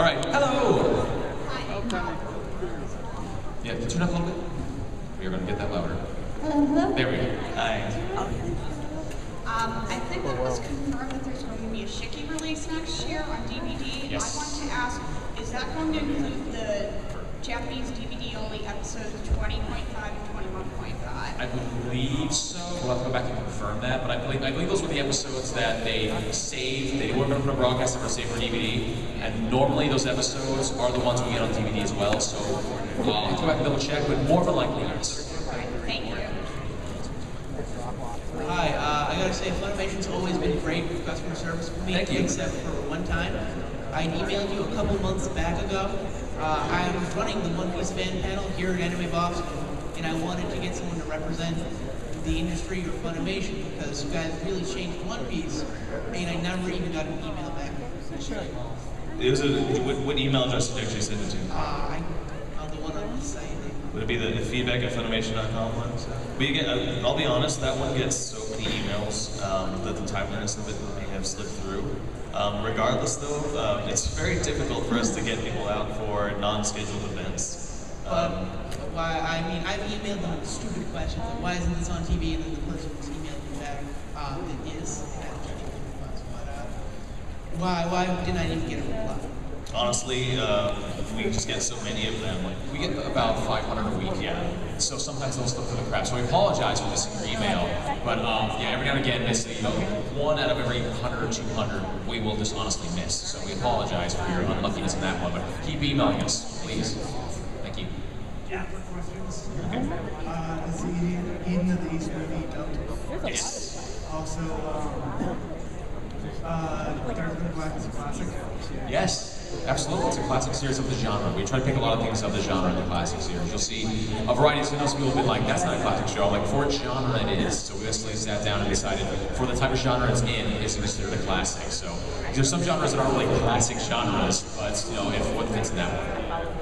All right, hello. Yeah, turn up a little bit. We're gonna get that louder. Hello. There we go. Hi. I think it was confirmed that there's going to be a Shiki release next year on DVD. Yes. I want to ask, is that going to include the Japanese DVD only episodes 20.5 and 21.5? I believe so. We'll have to go back and confirm that, but I believe those were the episodes that they saved. They weren't going to put a broadcast, they were saved for DVD. And normally those episodes are the ones we get on DVD as well. So I'll have to go back and double check, but more than likely yes. Thank you. Hi, I gotta say, Funimation's always been great with customer service for me, Thank you. except for one time. I emailed you a couple months back ago. I was running the One Piece fan panel here at Anime Boston, and I wanted to get someone to represent the industry or Funimation because you guys really changed One Piece, and I never even got an email back. It was what email address did you actually send it to? On the one on the site. Would it be the feedback at Funimation.com one? We get, I'll be honest, that one gets so many emails that the timeliness of it may have slipped through. Regardless though, it's very difficult for us to get people out for non-scheduled events. Why? I mean, I've emailed them stupid questions like, why isn't this on TV? And then the person who's emailed me back, it is. Why didn't I even get a reply? Honestly, we just get so many of them. We get about 500 a week, yeah. So sometimes those slip through the cracks. So we apologize for missing your email. But yeah, every now and again, one out of every 100 or 200 we will just honestly miss. So we apologize for your unluckiness in that one. But keep emailing us, please. Thank you. Yeah, for questions. Is the Eden of the East movie dubbed? Yes. Also, Dark and Black is a classic. Yes. Absolutely, it's a classic series of the genre. We try to pick a lot of things of the genre in the classic series. You'll see a variety of things. People have been like, that's not a classic show. I'm like, for its genre, it is. So we basically sat down and decided for the type of genre it's in, it's considered a classic. So there's some genres that aren't really classic genres, but you know, if what fits in that one.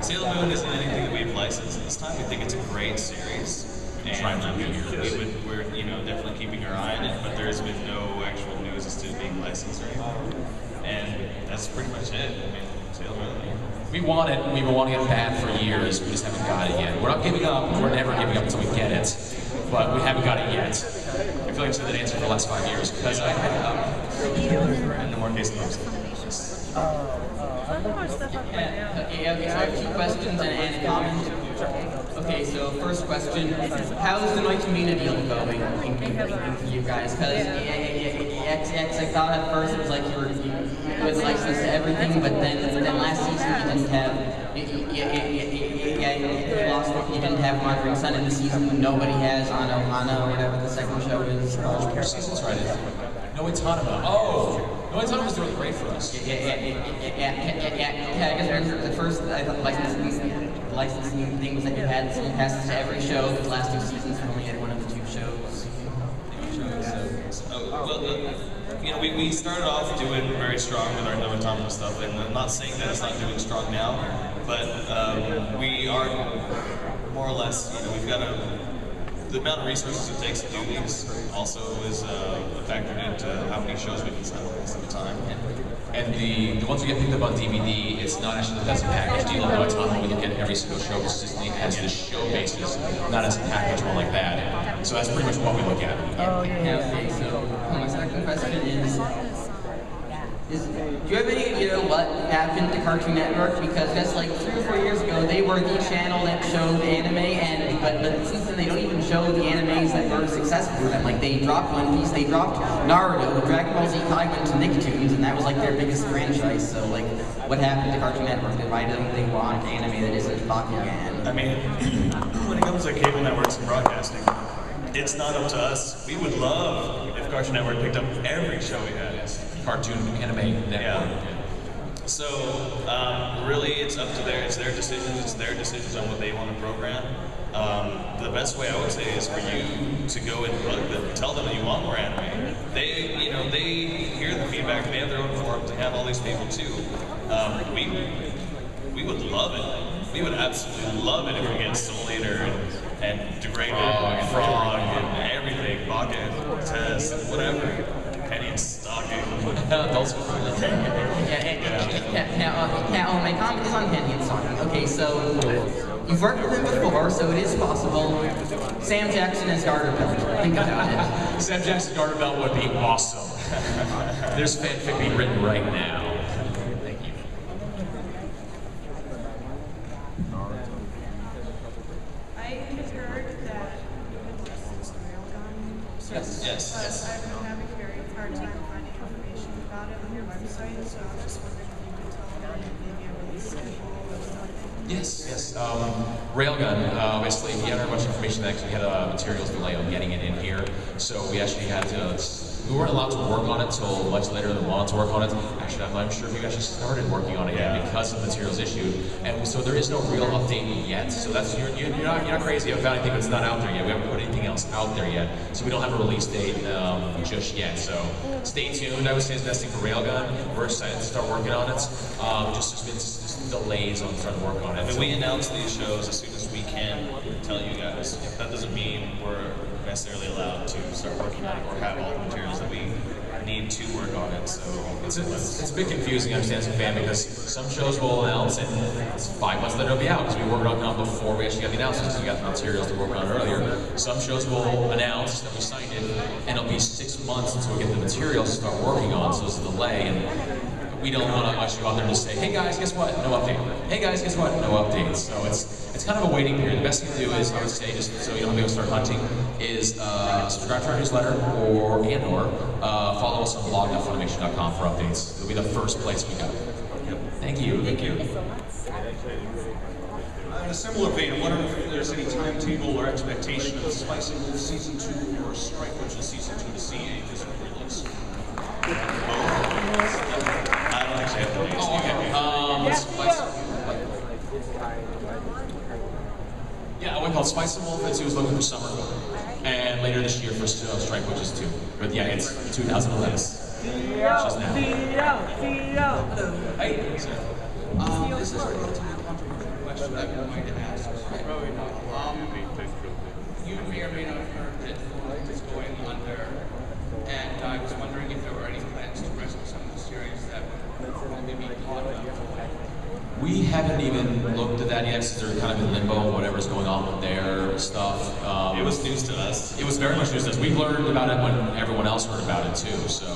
Sailor Moon isn't anything that we've licensed this time. We think it's a great series. And we're definitely keeping our eye on it, but there's been no actual news as to it being licensed or anything. And that's pretty much it. I mean, Sailor Moon. We want it, we've been wanting it bad for years, we just haven't got it yet. We're not giving up, we're never giving up until we get it, but we haven't got it yet. I feel like I've said that answer for the last 5 years, because And no more case names. Okay, so I have 2 questions and a comment. Okay, so first question, how is the Mighty Mina deal going for you guys? Because I thought at first it was like you was licensed to everything, but then last season you didn't have Margaret Sun in the season. Nobody has Ano or whatever the second show is. Which season's right? No, it's Hanama. Oh! No, it's Hanama's doing great for us. Yeah, I guess the first licensing thing was that you had some passes to every show. The last 2 seasons we only had 1 of the 2 shows. We started off doing very strong with our Novatama stuff, and I'm not saying that it's not doing strong now, but we are more or less, we've got the amount of resources it takes to do these also is factored into how many shows we can simultaneously at a time. And the ones we get picked up on DVD, it's not actually the best package deal. By the time we look at every single show consistently as the show basis, not as a package one like that. So that's pretty much what we look at. Okay, so my second question is do you have any what happened to Cartoon Network? Because that's like 3 or 4 years ago, they were the channel that showed anime, but since then they don't even show the animes that were successful for them. Like they dropped One Piece, they dropped Naruto, Dragon Ball Z Kai went to Nicktoons, and that was like their biggest franchise. So like, what happened to Cartoon Network? And why don't they want anime that isn't Bakugan? I mean, when it comes to cable networks and broadcasting, it's not up to us. We would love if Cartoon Network picked up every show we had. Cartoon anime network. Yeah. So really, it's up to their decisions. It's their decisions on what they want to program. The best way I would say is for you to go and bug them, tell them that you want more anime. They hear the feedback. They have their own forums. They have all these people too. We would love it. We would absolutely love it if we get Soul Eater and Degraded and Frog and everything, Baka and Cortez and whatever. Penny and Stocking. Those Now, my comment is on Penny and Stocking. Okay, so you've worked with him before, so it is possible. Sam Jackson as Garter Belt. Think about it. Sam Jackson Garter Belt would be awesome. There's fanfic being written right now. Thank you. I have heard that it's Railgun. Yes. I've been having a very hard time finding information about it on your website, so I was just wondering if you could tell me maybe a release schedule or something. Yes. Railgun, basically, he had a bunch of information that actually had a materials delay on getting it in here. So we actually had to, we weren't allowed to work on it until much later than we wanted to work on it. Actually, I'm not sure if you actually started working on it yet because of materials issued. And so there is no real update yet. So that's, you're not crazy. You haven't found anything that's not out there yet. We haven't put anything else out there yet. So we don't have a release date just yet. So stay tuned. I would say it's best thing for Railgun. We're excited to start working on it. Just delays on starting to work on it. I mean, we announce these shows as soon as we can tell you guys. That doesn't mean we're necessarily allowed to start working on it or have all the materials that we need to work on it. So it's a bit confusing, I understand, as a fan, because some shows will announce and it's 5 months later it'll be out because we worked on it before we actually got the announcements because we got the materials to work on earlier. Some shows will announce that we signed it and it'll be 6 months until we get the materials to start working on, so there's a delay. And we don't want to actually go out there and just say, hey guys, guess what? No update. Hey guys, guess what? No update. So it's kind of a waiting period. The best thing to do is, I would say, just so you don't have to go start hunting, is subscribe to our newsletter or follow us on blog.funimation.com for updates. It'll be the first place we go. Yep. Thank you. Thank you. In a similar vein, I wonder if there's any timetable or expectation of Spicy Wolf Season 2 or Strike Witches Season 2 to see a physical release. I don't actually have the names. Oh, okay. We call Spice and Wolf. It's who's looking for summer, and later this year for Strike Witches 2. But yeah, it's 2011. Just now. Hey. This is a relatively controversial question I've been going to ask. You may or may not have heard that Wolf is going under, and I was wondering if there were any plans to rescue some of the series that would maybe be caught up. We haven't even looked at that yet since they're kind of in limbo, whatever's going on with their stuff. It was news to us. It was very much news to us. We learned about it when everyone else heard about it too. So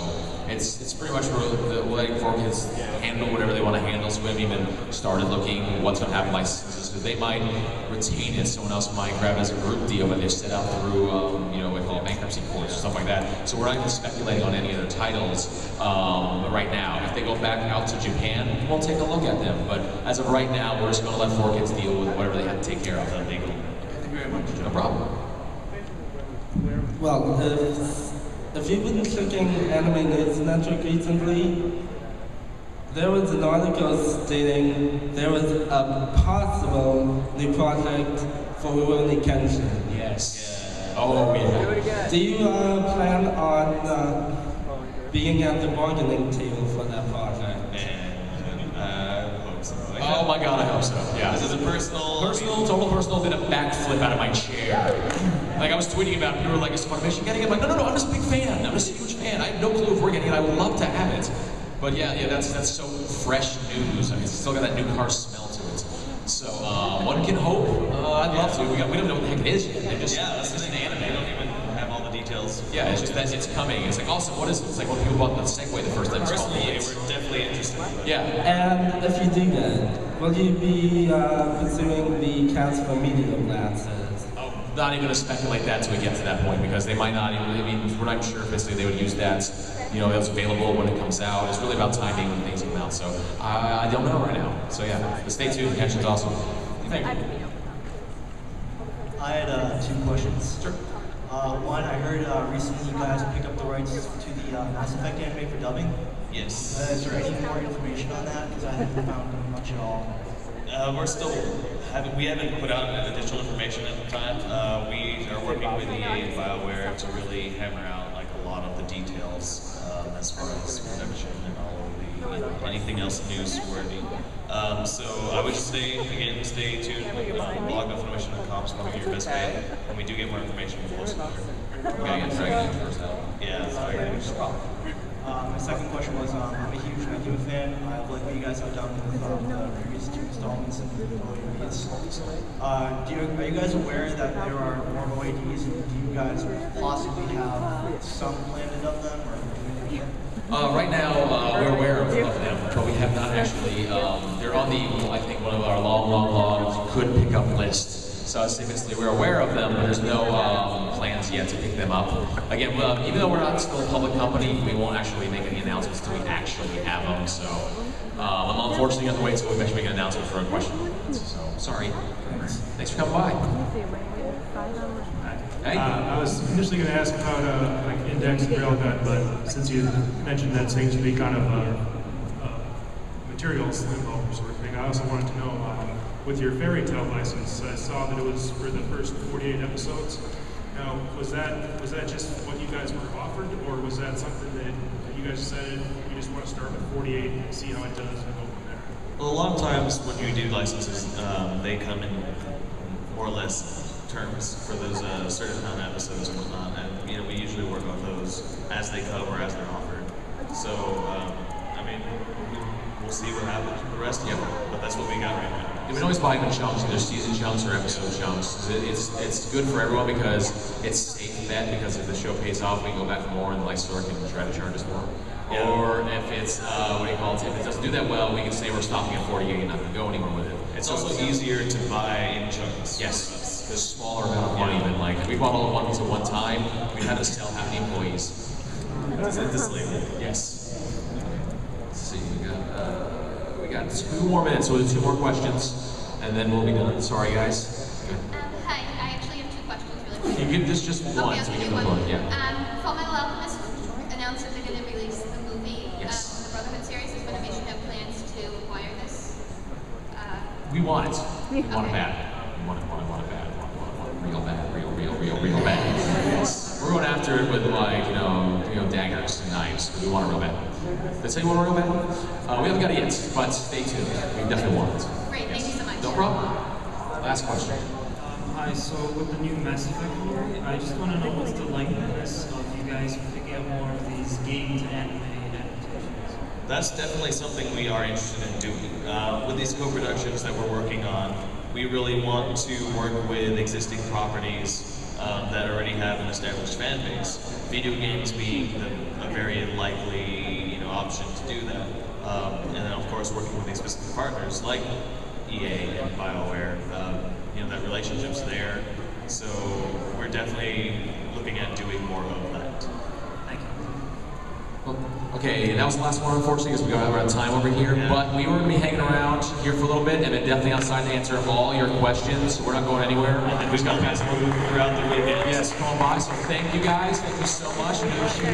it's pretty much letting Forkins handle whatever they want to handle. So we haven't even started looking what's going to happen licenses because they might retain it. Someone else might grab it as a group deal, but they've set out through what we call bankruptcy courts or stuff like that. So we're not even speculating on any other titles right now. If they go back out to Japan, we'll take a look at them. But as of right now, we're just going to let Forkins deal with whatever they have to take care of. Thank you very much. No problem. Well, if you've been checking Anime News Network recently, there was an article stating there was a possible new project for Rurouni Kenshin. Yes. Oh, yeah. Do you plan on being at the bargaining table for that project? Oh my god, I hope so. Yeah. This is a total personal, did a backflip out of my chair. Like I was tweeting about it, people were like, is Funimation getting it? I'm like, no, I'm just a big fan. I'm just a huge fan. I have no clue if we're getting it. I would love to have it. But yeah, that's so fresh news. I mean, it's still got that new car smell to it. So one can hope. I'd love to. We don't even know what the heck it is yet. It's just an anime. They don't even have all the details. Yeah, it's just that it's coming. It's like, awesome, what is it? It's like when people bought the Segway the first time. Personally, we're definitely interested. Yeah. And if you do that, will you be pursuing the cast for Media Glasses? Not even going to speculate that till we get to that point because they might not even, I mean, we're not sure if basically they would use that, that's available when it comes out. It's really about timing when things come out. So I don't know right now. So yeah, but stay tuned. Kenshin's awesome. Thank you. I had 2 questions. Sure. One, I heard recently you guys picked up the rights to the Mass Effect anime for dubbing. Yes. Is there any more information on that? Because I haven't found much at all. We haven't put out additional information at the time. We are working with EA and BioWare to really hammer out like a lot of the details as far as production and all of the anything else newsworthy. So I would stay tuned. Blog on Funimation.com is probably your best bet. When we do get more information, we'll post it there. We gotta get Dragon Age first out. Yeah, sorry. My second question was, I'm a huge Akira fan. I like what you guys have done with the previous 2 installments and the movies. Are you guys aware that there are more OADs, and do you guys possibly have some planned of them? Or Right now, we're aware of them, but we have not actually, they're on the, I think, one of our long could pick up list. So basically we're aware of them, but there's no plans yet to pick them up. Again, even though we're not still a public company, we won't actually make any announcements until we actually have them. So I'm unfortunately going to wait until we actually make an announcement for a question. So sorry. Thanks for coming by. Hey. I was initially going to ask about like Index and Railgun, but since you mentioned that seems to be kind of a materials limbo sort of thing, I also wanted to know, with your fairy tale license, I saw that it was for the first 48 episodes. Now, was that just what you guys were offered, or was that something that you guys decided you just want to start with 48 and see how it does and go from there? Well, a lot of times when you do licenses, they come in more or less terms for those certain amount of episodes and whatnot, and we usually work on those as they come or as they're offered. So, I mean, we'll see what happens with the rest of them, but that's what we got right now. You can always buy them in chunks, either season chunks or episode chunks. It's good for everyone because it's safe bet, because if the show pays off, we can go back for more and the light store can try to charge us more. Yeah. Or if it's, if it doesn't do that well, we can say we're stopping at 48 and not going to go anywhere with it. It's also easier to buy in chunks. Yes, the smaller amount of money than like, if we bought all the One Piece at one time, we'd have to sell half the employees. This label. Yes. Let's see, we got 2 more minutes, so we'll do 2 more questions, and then we'll be done. Sorry, guys. Hi, I actually have 2 questions really quick. Can you give this just one, Okay, so we I'll give do them one. one, yeah. Fullmetal Alchemist announced that they're going to release the movie, Yes. the Brotherhood series. Does Funimation have plans to acquire this? We want it. We want it bad. We want it bad. We want it real bad. Real bad. Yes. We're going after it with like, daggers and knives. We want it real bad. Did I say you want it real bad? We haven't got it yet, but stay tuned. We definitely want it. Great, thank you so much. No problem. Last question. Hi, so with the new Mass Effect movie, I just want to know what's the likeliness of you guys picking up more of these game to anime adaptations? That's definitely something we are interested in doing. With these co-productions that we're working on, we really want to work with existing properties that already have an established fan base. Video games being a very likely option to do that. And then of course working with these specific partners like EA and BioWare, that relationship's there. So we're definitely looking at doing more of that. Thank you. Okay, that was the last one, unfortunately, because we got out of time over here. Yeah. But we were going to be hanging around here for a little bit, and then definitely outside to answer all your questions. We're not going anywhere. And we've got pass throughout the weekend. Yes, come on by. So thank you guys. Thank you so much. And we'll see you.